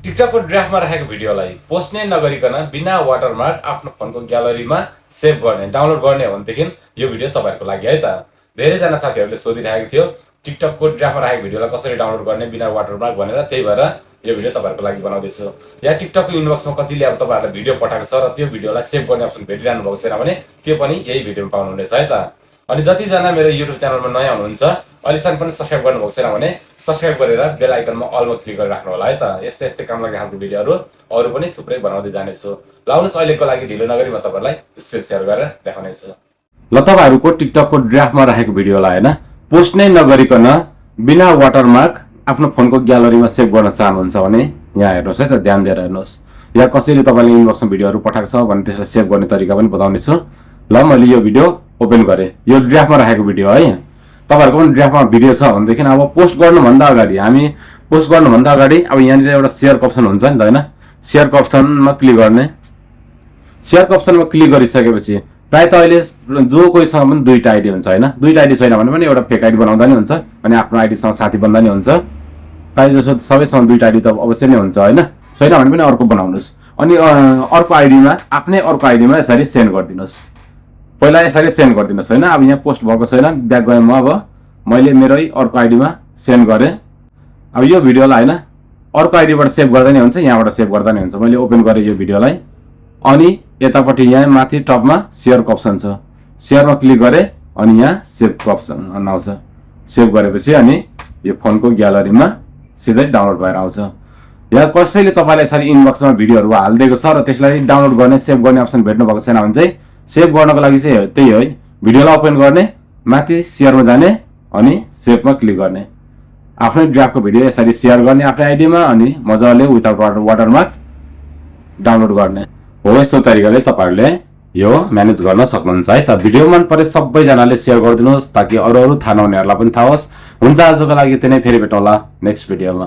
टिकटकको ड्राफ्टमा राखेको भिडियोलाई पोस्ट नै नगरिकन बिना वाटरमार्क आफ्नो फोनको ग्यालरीमा सेभ गर्ने डाउनलोड गर्ने हो भनेदेखि यो भिडियो तपाईहरुको लागि है त। धेरैजना साथीहरूले सोधिरहेको थियो टिकटकको ड्राफ्टमा राखेको भिडियोलाई कसरी डाउनलोड गर्ने बिना वाटरमार्क भनेर, त्यही भएर यो भिडियो तपाईहरुको लागि बनाउँदैछु। या टिकटकको इनबक्समा कतिले अब तपाईहरुलाई भिडियो पठाएको छ र त्यो भिडियोलाई सेभ गर्ने अप्सन भेटिरहनु भएको छैन भने त्यो पनि यही भिडियोमा पाउनुहुनेछ है त। अनि जतिजना मेरो युट्युब च्यानलमा नयाँ हुनुहुन्छ अहिलेसम्म पनि सब्स्क्राइब गर्नुभएको छैन भने सब्स्क्राइब गरेर बेल आइकनमा अलमा क्लिक गरेर राख्नु होला है त। यस्तै यस्तै काम लाग्ने खालको भिडियोहरू अरू पनि थुप्रै बनाउँदै जानेछु। लाउनुस् अहिलेको लागि ढिलो नगरी म तपाईहरुलाई स्क्रिन शेयर गरेर देखाउनेछु। ल तपाईहरुको टिकटकको ड्राफ्टमा राखेको भिडियोलाई हैन पोस्ट नै नगरिकन बिना वाटरमार्क आफ्नो फोनको ग्यालरीमा सेभ गर्न चाहनुहुन्छ भने यहाँ हेर्नुस् है त, ध्यान दिएर हेर्नुस्। या कसैले तपाईले इनबक्समा भिडियोहरू पठाएको छ भने त्यसलाई सेभ गर्ने तरिका पनि बताउने छु। ल मैले यो भिडियो ओपन गरे, यो ड्राफ्टमा राखेको भिडियो है। तपाईहरुको पनि ड्राफ्टमा भिडियो छ भनेदेखि अब पोस्ट गर्नुभन्दा अगाडि अब यहाँनिर एउटा शेयरको अप्सन हुन्छ नि त हैन, शेयरको अप्सनमा क्लिक गर्ने। शेयरको अप्सनमा क्लिक गरिसकेपछि प्राय त अहिले जो कोहीसँग पनि दुईटा आइडी हुन्छ हैन, दुईटा आइडी छैन भने पनि एउटा फेक आइडी बनाउँदा नि हुन्छ अनि आफ्नो आइडीसँग साथी बन्दा नि हुन्छ। प्राय जसो सबैसँग दुईटा आइडी त अवश्य नै हुन्छ हैन, छैन भने पनि अर्को बनाउनुस्। अनि अर्को आइडीमा आफ्नै अर्को आइडीमा यसरी सेन्ड गरिदिनुस्। पहिला यसरी सेन्ड गरिदिनुस् हैन। अब यहाँ पोस्ट भएको छैन, ब्याक गए म अब मैले मेरै अर्को आइडीमा सेन्ड गरे। अब यो भिडियोलाई हैन अर्को आइडीबाट सेभ गर्दा नि हुन्छ, यहाँबाट सेभ गर्दा नि हुन्छ। मैले ओपन गरे यो भिडियोलाई अनि यतापट्टि यहाँ माथि टपमा शेयरको अप्सन छ, शेयरमा क्लिक गरे अनि यहाँ सेभको अप्सन आउँछ। सेभ गरेपछि अनि यो फोनको ग्यालरीमा सिधै डाउनलोड भएर आउँछ। या कसैले तपाईलाई यसरी इनबक्समा भिडियोहरू हालिदिएको छ र त्यसलाई डाउनलोड गर्ने सेभ गर्ने अप्सन भेट्नु भएको छैन भने चाहिँ सेभ गर्नको लागि चाहिँ त्यही हो है, भिडियोलाई ओपन गर्ने, माथि शेयरमा जाने अनि सेभमा क्लिक गर्ने। आफ्नै ड्राफ्टको भिडियो यसरी शेयर गर्ने आफ्नै आइडीमा अनि मजाले विदाउट वाटरमार्क डाउनलोड गर्ने हो। यस्तो तरिकाले तपाईहरुले यो म्यानेज गर्न सक्नुहुन्छ है त। भिडियो मन परे सबैजनाले शेयर गरिदिनुहोस् ताकि अरू थाहा नहुनेहरूलाई पनि थाहा होस्। हुन्छ आजको लागि त्यही नै, फेरि भेटौँला नेक्स्ट भिडियोमा।